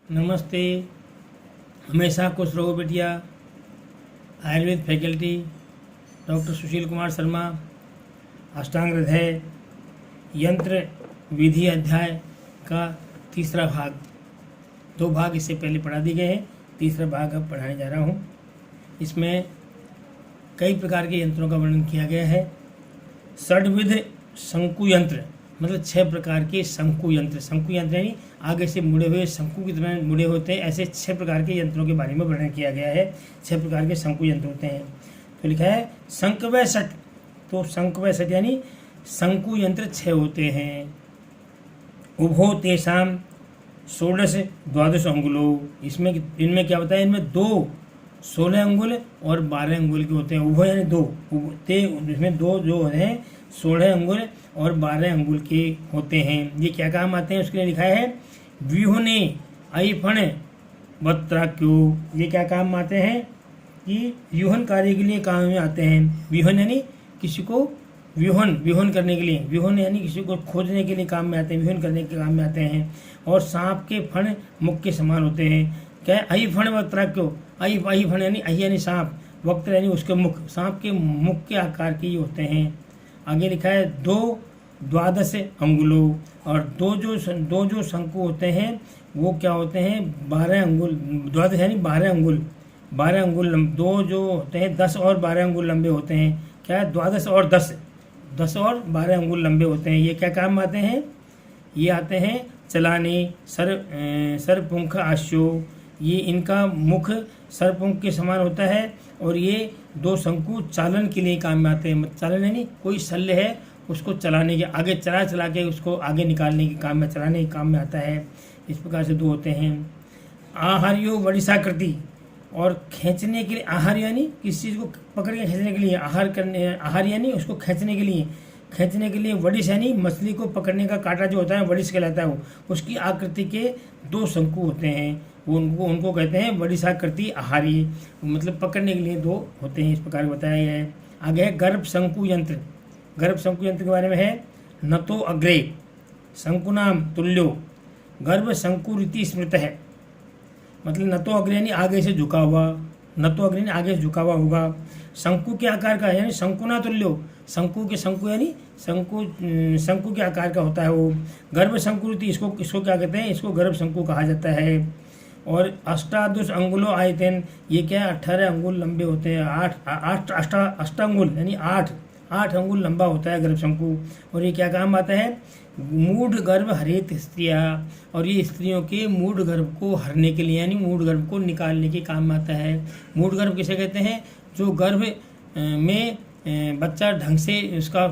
नमस्ते। हमेशा खुश रहो बेटिया। Ayurveda faculty doctor Sushil Kumar Sharma. अष्टांग हृदय यंत्र विधि अध्याय का तीसरा भाग। 2 भाग इससे पहले पढ़ा दिए गए हैं, तीसरा भाग अब पढ़ाने जा रहा हूँ। इसमें कई प्रकार के यंत्रों का वर्णन किया गया है। षड्विध शंकु यंत्र मतलब 6 प्रकार के शंकु यंत्र। शंकु यंत्र यानी आगे से मुड़े हुए शंकु की तरह मुड़े होते हैं। ऐसे 6 प्रकार के यंत्रों के बारे में वर्णन किया गया है। 6 प्रकार के शंकु यंत्र होते हैं। तो लिखा है शंख व षट। तो शंख व षट यानी शंकु यंत्र 6 होते हैं। उभो तेषाम 16 द्वादश अंगुलो। इनमें क्या होता है, इनमें 2 16 अंगुल और 12 अंगुल के होते हैं। उभो यानी 2 इसमें 2 जो है 16 अंगुल और 12 अंगुल के होते हैं। ये क्या काम आते हैं उसके लिए लिखा है व्यूहने अयफण वक्त्राक्यो। ये क्या काम आते हैं कि व्यूहन कार्य के लिए काम में आते हैं। व्यूहन यानी किसी को व्यूहन करने के लिए, व्यूहन यानी किसी को खोजने के लिए काम में आते हैं, व्यूहन करने के काम में आते हैं। और सांप के फण मुख के समान होते हैं। क्या है अयफण वक्त्राक्यो। अयफण यानी अहि यानी सांप, वक्त्र यानी उसके मुख, सांप के मुख के आकार के ये होते हैं। आगे लिखा है 2 द्वादश अंगुलों। और दो जो शंकु होते हैं वो क्या होते हैं 12 अंगुल। द्वादश यानी 12 अंगुल, 12 अंगुल। 2 जो होते हैं 10 और 12 अंगुल लंबे होते हैं। क्या है द्वादश और 10 और 12 अंगुल लंबे होते हैं। ये क्या काम आते हैं, ये आते हैं चलाने। सरपुंख आश्यो, ये इनका मुख सरपुंख के समान होता है। और ये 2 शंकु चालन के लिए काम में आते हैं। चालन यानी कोई शल्य है उसको चलाने के, आगे चला के उसको आगे निकालने के काम में, चलाने के काम में आता है। इस प्रकार से 2 होते हैं। आहार्यो वडिशाकृति, और खींचने के लिए, आहार यानी किसी चीज़ को पकड़ के खींचने के लिए, आहार यानी उसको खींचने के लिए वडिश यानी मछली को पकड़ने का कांटा जो होता है वडिश कहलाता है। वो उसकी आकृति के 2 शंकु होते हैं, वो उनको कहते हैं वडिशाकृति आहारी, मतलब पकड़ने के लिए 2 होते हैं। इस प्रकार बताया गया है। आगे है गर्भ शंकु यंत्र। गर्भ शंकु यंत्र के बारे में है न तो अग्रे शंकुनाम तुल्यो गर्भ शंकु रीति स्मृत है। मतलब न तो अग्रे यानी आगे से झुका हुआ, न तो अग्रे यानी आगे से झुका हुआ होगा। शंकु के आकार का यानी शंकुना तुल्यो, शंकु यानी शंकु के आकार का होता है वो। गर्भ शंकु रीति इसको क्या कहते हैं, इसको गर्भ शंकु कहा जाता है। और अष्टादश अंगुलो आयतन, ये क्या है 18 अंगुल लंबे होते हैं। 8 अष्टांगुल यानी 8 अंगुल लंबा होता है गर्भ शंकु। और ये क्या काम आता है मूढ़ गर्भ हरित स्त्रिया, और ये स्त्रियों के मूढ़ गर्भ को हरने के लिए यानी मूढ़ गर्भ को निकालने के काम में आता है। मूढ़ गर्भ किसे कहते हैं, जो गर्भ में बच्चा ढंग से उसका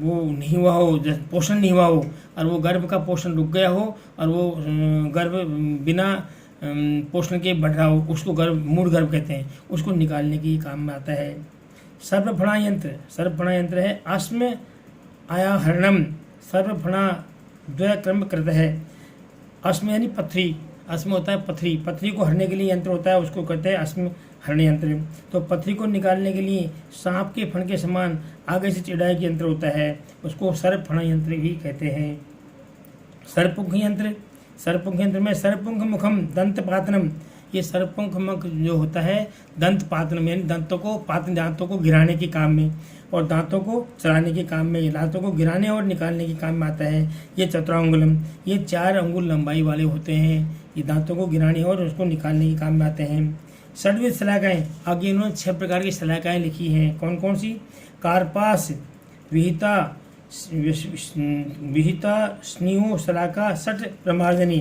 वो नहीं हुआ हो, पोषण नहीं हुआ हो, और वो गर्भ का पोषण रुक गया हो, और वो गर्भ बिना पोषण के बढ़ रहा हो, उसको मूढ़ गर्भ कहते हैं। उसको निकालने की काम में आता है। सर्पफणा यंत्र है अस्म आयाहरणम। सर्पफणा द्वयक्रम कृत है। अस्म यानी पथरी, अस्म होता है पथरी को हरने के लिए यंत्र होता है, उसको कहते हैं अस्म हरण यंत्र। तो पथरी को निकालने के लिए सांप के फण के समान आगे से चिड़ाई के यंत्र होता है, उसको सर्पफणा यंत्र भी कहते हैं। सरपुंख यंत्र में सरपुंख मुखम दंत पातनम। ये सरपुंख मुख जो होता है दंत पातनम यानी दांतों को गिराने के काम में और दांतों को चलाने के काम में, दांतों को गिराने और निकालने के काम में आता है। ये चतुरांगुलम, ये 4 अंगुल लंबाई वाले होते हैं। ये दांतों को गिराने और उसको निकालने के काम में आते हैं। षड्विध शलाकाएँ, आगे इन्होंने 6 प्रकार की शलाकाएँ लिखी हैं। कौन कौन सी, कार्पास, विहिता स्नेहो शलाका, षट प्रमार्जनी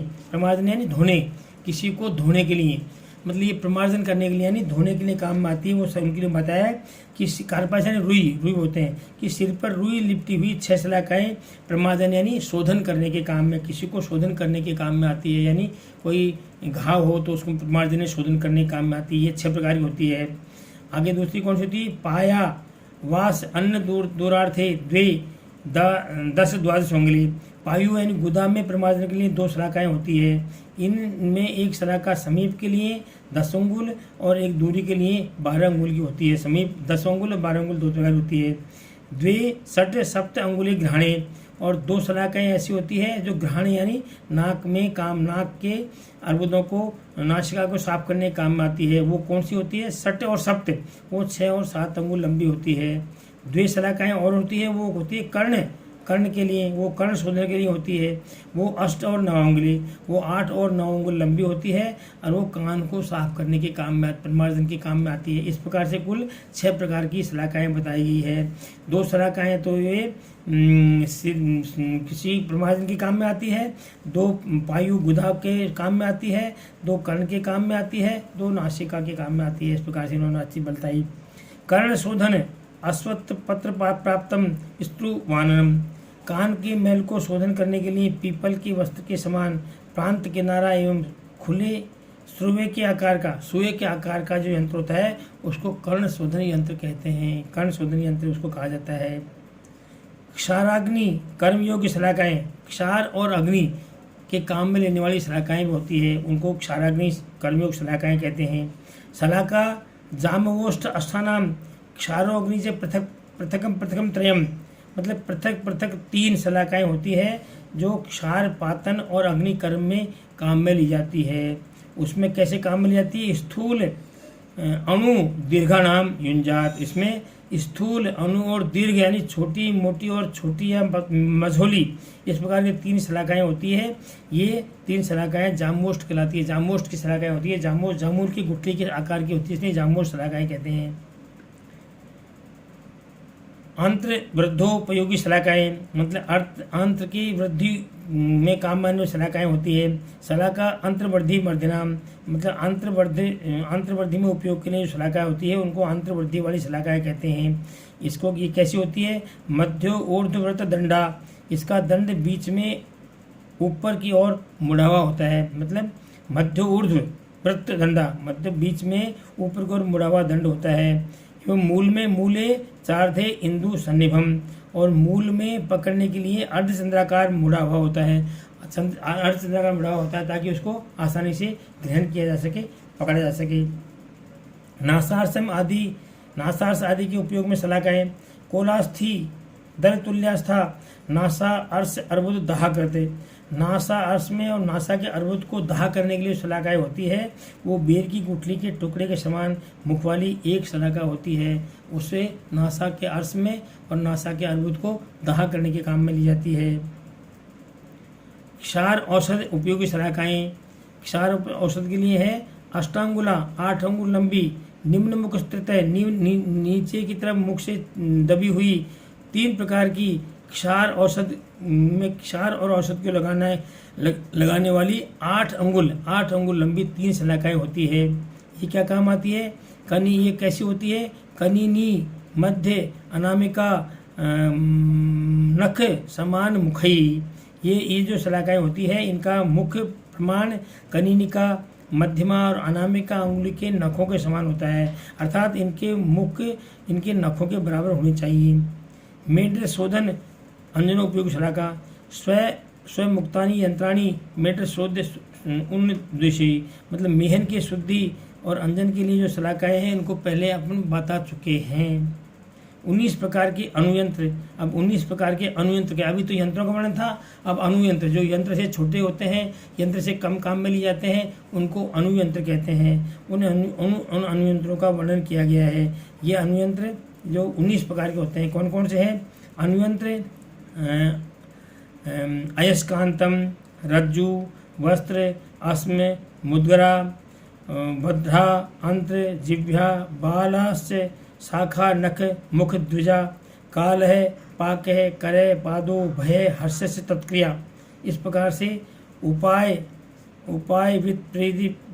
यानी धोने, किसी को धोने के लिए, मतलब ये प्रमार्जन करने के लिए यानी धोने के लिए काम में आती है। वो उनके लिए बताया है कि कार्पास यानी रुई होते हैं कि सिर पर रुई लिपटी हुई 6 शलाकाएँ प्रमार्जन यानी शोधन करने के काम में, किसी को शोधन करने के काम में आती है। यानी कोई घाव हो तो उसको प्रमार्जन शोधन करने के काम में आती है। ये 6 प्रकार की होती है। आगे दूसरी कौन सी होती है, पाया वास अन्न दूरार्थे द्वे 10 द्वादश अंगुली। पायु यानी गोदाम में प्रमार्जन के लिए 2 शलाकाएँ होती है। इनमें एक शलाका समीप के लिए 10 अंगुल और एक दूरी के लिए 12 अंगुल की होती है। समीप 10 अंगुल और 12 अंगुल 2 प्रकार होती है। द्वे षट सप्त अंगुली ग्रहणे, और 2 शलाकाएँ ऐसी होती है जो ग्रहण यानी नाक के अर्बुदों को, नासिका को साफ करने के काम में आती है। वो कौन सी होती है? षट और सप्त, वो 6 और 7 अंगुल लंबी होती है। 2 शलाकाएँ और होती है, वो होती है कर्ण के लिए, वो कर्ण शोधन के लिए होती है। वो 8 और 9 अंगुली, वो 8 और 9 अंगुल लंबी होती है और वो कान को साफ करने के काम में, परिमार्जन के काम में आती है। इस प्रकार से कुल 6 प्रकार की शलाकाएँ बताई गई है। 2 शलाकाएँ तो ये किसी परिमार्जन के काम में आती है, 2 पायु गुदा के काम में आती है, 2 कर्ण के काम में आती है, 2 नासिका के काम में आती है। इस प्रकार से इन्होंने अच्छी बताई। कर्ण शोधन अश्वत्थ पत्र प्राप्तम स्त्रुवाननम, कान की मैल को शोधन करने के लिए पीपल की वस्त्र के समान प्रांत किनारा एवं खुले सुए के आकार का जो यंत्र होता है उसको कर्ण शोधन यंत्र कहते हैं। कर्ण शोधन यंत्र उसको कहा जाता है। क्षाराग्नि कर्मयोग्य शलाकाएँ, क्षार और अग्नि के काम में लेने वाली शलाकाएँ भी होती है, उनको क्षाराग्नि कर्मयोग शलाकाएँ कहते हैं। शलाका जामवोष्ठ अष्टानाम, क्षारो अग्नि से पृथकम त्रयम, मतलब पृथक 3 शलाकाएँ होती है जो क्षार, पातन और अग्नि कर्म में काम में ली जाती है। उसमें कैसे काम में ली जाती है? स्थूल अणु दीर्घानाम युंजात, इसमें स्थूल अणु और दीर्घ यानी छोटी, मोटी और छोटी या मझोली, इस प्रकार की 3 शलाकाएँ होती है। ये 3 शलाकाएँ जामोष्ठ कहलाती है। जामोष्ठ की शलाकाएँ होती है, जामुन की गुठली के आकार की होती है, इसलिए जामोष्ठ शलाकाएँ कहते हैं। अंत्र वृद्धोपयोगी शलाकाएँ, मतलब अंत्र की वृद्धि में काम में आने शलाकाएँ होती है। शलाका अंतर्वृद्धि वर्धनाम, मतलब अंतर्वृद्धि में उपयोग के लिए जो शलाकाएँ होती है उनको अंतर्वृद्धि वाली शलाकाएँ कहते हैं। इसको ये कैसी होती है? मध्य ऊर्ध्ववृत्त दंडा, इसका दंड बीच में ऊपर की ओर मुड़ा हुआ होता है, मतलब मध्य ऊर्ध्व वृत्त दंडा, मतलब बीच में ऊपर की ओर मुड़ा हुआ दंड होता है। एवं मूले चार्धे इंदु सन्निभम, और मूल में पकड़ने के लिए अर्धचंद्राकार मुड़ा हुआ होता है। अर्धचंद्राकार मुड़ा हुआ होता है ताकि उसको आसानी से ग्रहण किया जा सके, पकड़ा जा सके। नासार्स आदि के उपयोग में शलाकाएँ। कोलास्थी दर तुल्यास्था, नासा अर्श अर्बुद दाह करते, नासा अर्श में और नासा के अर्बुद को दाह करने के लिए शलाकाएँ होती है। वो बेर की गुठली के टुकड़े के समान मुख वाली एक शलाका होती है, उसे नासा के अर्श में और नासा के अर्बुद को दाह करने के काम में ली जाती है। क्षार औषध उपयोगी शलाकाएँ। क्षार औषध के लिए है अष्टांगुला, 8 अंगुल लंबी, निम्न मुख स्थित है, नीचे की तरफ मुख से दबी हुई, 3 प्रकार की क्षार औषध में क्षार और औषध को लगाने वाली 8 अंगुल लंबी 3 शलाकाएँ होती है। ये क्या काम आती है? कनी, ये कैसी होती है? कनीनी मध्य अनामिका नख समान मुखई, ये जो शलाकाएँ होती है इनका मुख्य प्रमाण कनीनिका, मध्यमा और अनामिका अंगुली के नखों के समान होता है, अर्थात इनके मुख इनके नखों के बराबर होनी चाहिए। मेढ्र शोधन अंजनों उपयोगी शलाका। स्व मुक्तानी यंत्राणी मेढ्र शोध उन्देशी, मतलब मेहन की शुद्धि और अंजन के लिए जो शलाकाएँ हैं इनको पहले अपन बता चुके हैं। 19 प्रकार के अनुयंत्र। अब 19 प्रकार के अनुयंत्र के, अभी तो यंत्रों का वर्णन था, अब अनुयंत्र जो यंत्र से छोटे होते हैं, यंत्र से कम काम में लिए जाते हैं, उनको अनुयंत्र कहते हैं। उन अनुयंत्रों का वर्णन किया गया है। ये अनुयंत्र जो 19 प्रकार के होते हैं, कौन कौन से हैं? अनुयंत्र अयस्कांतम, रज्जु, वस्त्र, अस्म, मुद्गरा, बद्धा, अंत्र, जिह्वा, बालास्य, शाखा, नख, मुख, द्विजा, काल है, पाक है, करे, पादो, भय, हर्ष से तत्क्रिया। इस प्रकार से उपाय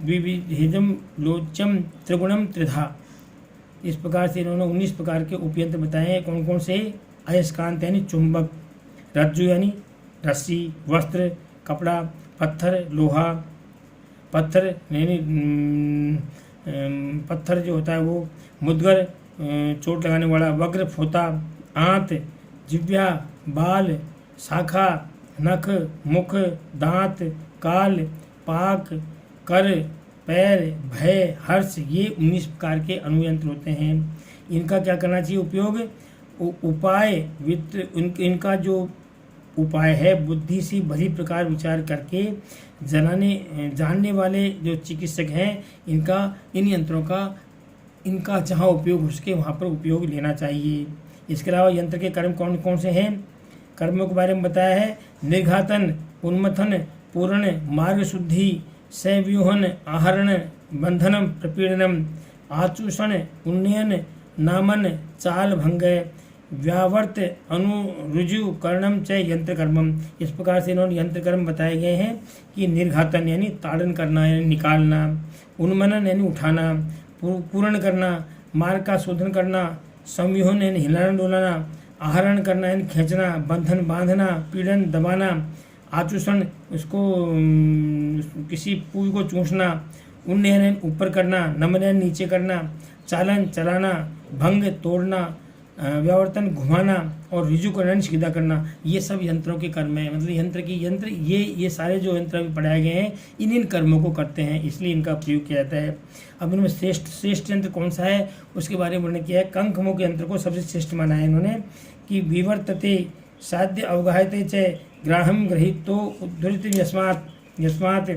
विविधिदम लोचम त्रिगुणम त्रिधा, इस प्रकार से इन्होंने 19 प्रकार के उपयंत्र बताए हैं। कौन कौन से? अयस्कांत यानी चुंबक, रज्जु यानी रस्सी, वस्त्र कपड़ा, पत्थर लोहा, पत्थर यानी पत्थर जो होता है वो, मुद्गर चोट लगाने वाला, वज्र फोता, आंत, जिह्वा, बाल, शाखा, नख, मुख, दांत, काल, पाक, कर, पैर, भय, हर्ष, ये 19 प्रकार के अनुयंत्र होते हैं। इनका क्या करना चाहिए उपयोग? उपाय वित्त, इनका जो उपाय है। बुद्धि से भली प्रकार विचार करके जानने वाले जो चिकित्सक हैं इन यंत्रों का इनका जहाँ उपयोग हो सके वहाँ पर उपयोग लेना चाहिए। इसके अलावा यंत्र के कर्म कौन कौन से हैं, कर्मों के बारे में बताया है। निर्घातन, उन्मथन, पूरण, मार्ग शुद्धि, संव्यूहन, आहरण, बंधनम, प्रपीड़नम, आचूषण, उन्नयन, नामन, चाल भंग, व्यावर्त, अनुरुजु, कर्णम च यंत्र कर्मम। इस प्रकार से इन्होंने यंत्र कर्म बताए गए हैं कि निर्घातन यानी ताड़न करना यानी निकालना, उन्मनन यानी उठाना, पूर्ण करना, मार्ग का शोधन करना, संव्यूहन यानी हिलाना डोलाना, आहरण करना यानी खींचना, बंधन बांधना, पीड़न दबाना, आचूषण उसको किसी पुल को चूसना, उन्नयन ऊपर करना, नमन नीचे करना, चालन चलाना, भंग तोड़ना, व्यावर्तन घुमाना और ऋजुकरण सीधा करना, ये सब यंत्रों के कर्म हैं। मतलब यंत्र ये सारे जो यंत्र अभी पढ़ाए गए हैं इन कर्मों को करते हैं, इसलिए इनका प्रयोग किया जाता है। अब इनमें श्रेष्ठ यंत्र कौन सा है उसके बारे में उन्होंने किया है। कंकमुख यंत्र को सबसे श्रेष्ठ माना है इन्होंने कि विवर्तते साध्य अवगाहते च ग्राहम गृहीतो उद्धृत यस्मात्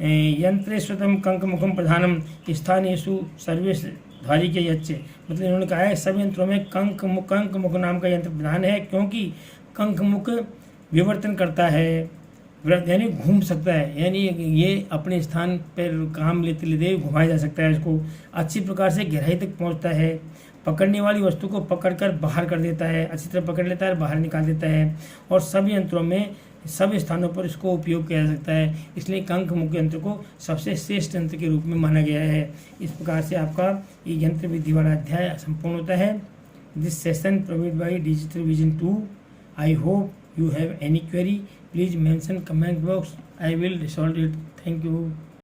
यंत्रेश्वतम कंकमुखम प्रधानम स्थानेषु सर्वेश धारी के यच्चे। मतलब इन्होंने कहा है सब यंत्रों में कंकमुख नाम का यंत्र प्रधान है, क्योंकि कंकमुख विवर्तन करता है यानी घूम सकता है, यानी ये अपने स्थान पर काम लेते लेते घुमाया जा सकता है। इसको अच्छी प्रकार से गहराई तक पहुंचता है, पकड़ने वाली वस्तु को पकड़कर बाहर कर देता है, अच्छी तरह पकड़ लेता है, बाहर निकाल देता है। और सब यंत्रों में सब स्थानों पर इसको उपयोग किया जा सकता है, इसलिए कंकमुख यंत्र को सबसे श्रेष्ठ यंत्र के रूप में माना गया है। इस प्रकार से आपका ये यंत्र विधि वाला अध्याय संपूर्ण होता है। This session provide by digital vision 2। I hope you have any query, please mention comment box. I will resolve it. Thank you.